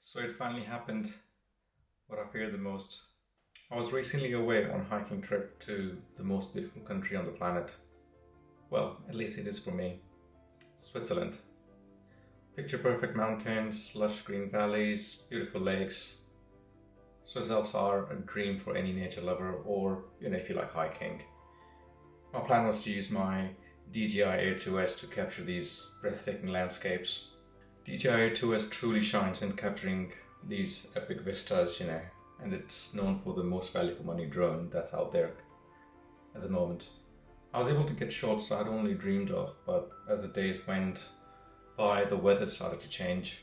So it finally happened, what I feared the most. I was recently away on a hiking trip to the most beautiful country on the planet. Well, at least it is for me. Switzerland. Picture perfect mountains, lush green valleys, beautiful lakes. Swiss Alps are a dream for any nature lover or, if you like hiking. My plan was to use my Dji Air 2S to capture these breathtaking landscapes. Dji Air 2S truly shines in capturing these epic vistas, and it's known for the most value for money drone that's out there at the moment. I was able to get shots I had only dreamed of, but as the days went by, the weather started to change.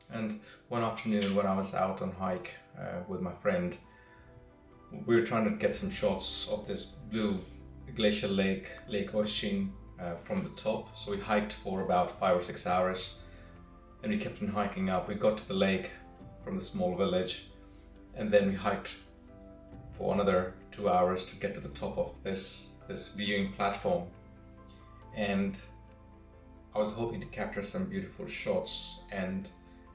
And one afternoon when I was out on hike with my friend, we were trying to get some shots of this blue glacial lake ocean from the top. So we hiked for about 5 or 6 hours and we kept on hiking up. We got to the lake from the small village and then we hiked for another 2 hours to get to the top of this viewing platform. And I was hoping to capture some beautiful shots, and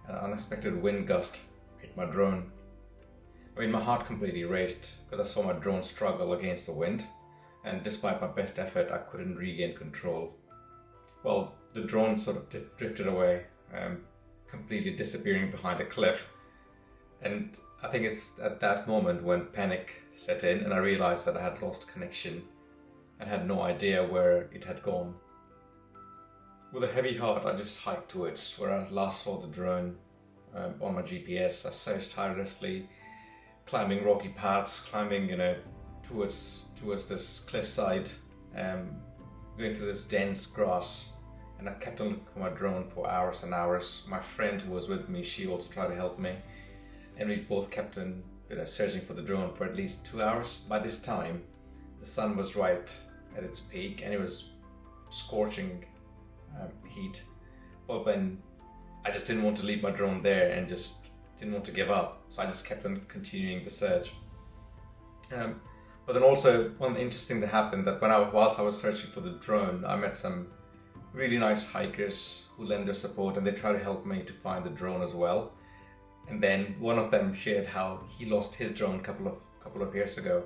an unexpected wind gust hit my drone. My heart completely raced because I saw my drone struggle against the wind, and despite my best effort, I couldn't regain control. Well, the drone sort of drifted away, completely disappearing behind a cliff. And I think it's at that moment when panic set in and I realized that I had lost connection and had no idea where it had gone. With a heavy heart, I just hiked towards where I last saw the drone on my GPS. I searched tirelessly, climbing rocky paths, climbing, towards this cliffside, going through this dense grass, and I kept on looking for my drone for hours and hours. My friend who was with me, she also tried to help me, and we both kept on, searching for the drone for at least 2 hours. By this time, the sun was right at its peak, and it was scorching heat. But then I just didn't want to leave my drone there and just didn't want to give up, so I just kept on continuing the search. But then also one interesting that happened that whilst I was searching for the drone, I met some really nice hikers who lent their support and they tried to help me to find the drone as well. And then one of them shared how he lost his drone a couple of years ago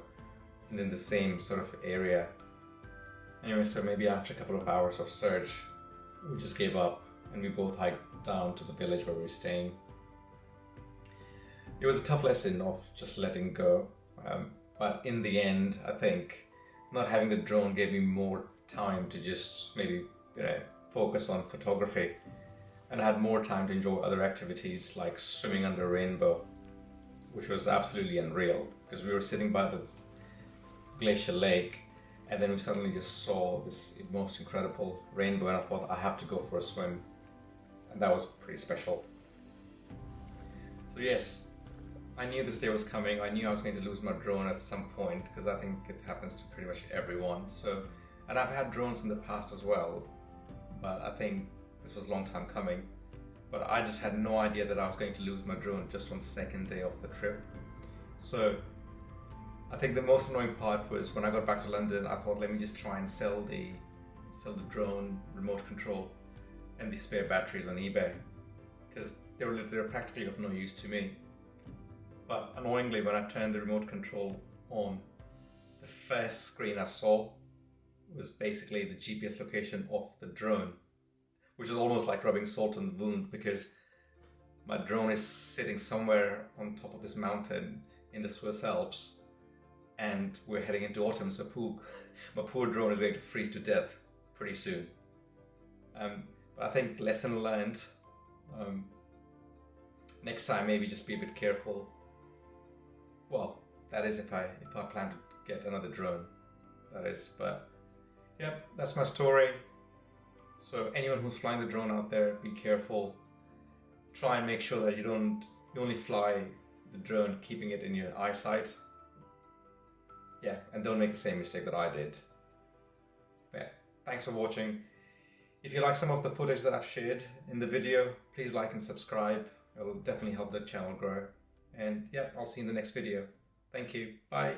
and in the same sort of area. Anyway, so maybe after a couple of hours of search, we just gave up and we both hiked down to the village where we were staying. It was a tough lesson of just letting go, but in the end, I think not having the drone gave me more time to just maybe focus on photography, and I had more time to enjoy other activities like swimming under a rainbow, which was absolutely unreal because we were sitting by this glacial lake. And then we suddenly just saw this most incredible rainbow and I thought I have to go for a swim. And that was pretty special. So yes, I knew this day was coming. I knew I was going to lose my drone at some point because I think it happens to pretty much everyone. And I've had drones in the past as well, but I think this was a long time coming. But I just had no idea that I was going to lose my drone just on the second day of the trip. So I think the most annoying part was when I got back to London, I thought, let me just try and sell the drone remote control and the spare batteries on eBay because they were practically of no use to me. But annoyingly, when I turned the remote control on, the first screen I saw was basically the GPS location of the drone, which is almost like rubbing salt on the wound because my drone is sitting somewhere on top of this mountain in the Swiss Alps. And we're heading into autumn, so my poor drone is going to freeze to death pretty soon. But I think lesson learned. Next time, maybe just be a bit careful. Well, that is if I plan to get another drone. That is, but yeah, that's my story. So anyone who's flying the drone out there, be careful. Try and make sure that you only fly the drone keeping it in your eyesight. Yeah, and don't make the same mistake that I did. Yeah, thanks for watching. If you like some of the footage that I've shared in the video, please like and subscribe. It will definitely help the channel grow. And yeah, I'll see you in the next video. Thank you. Bye.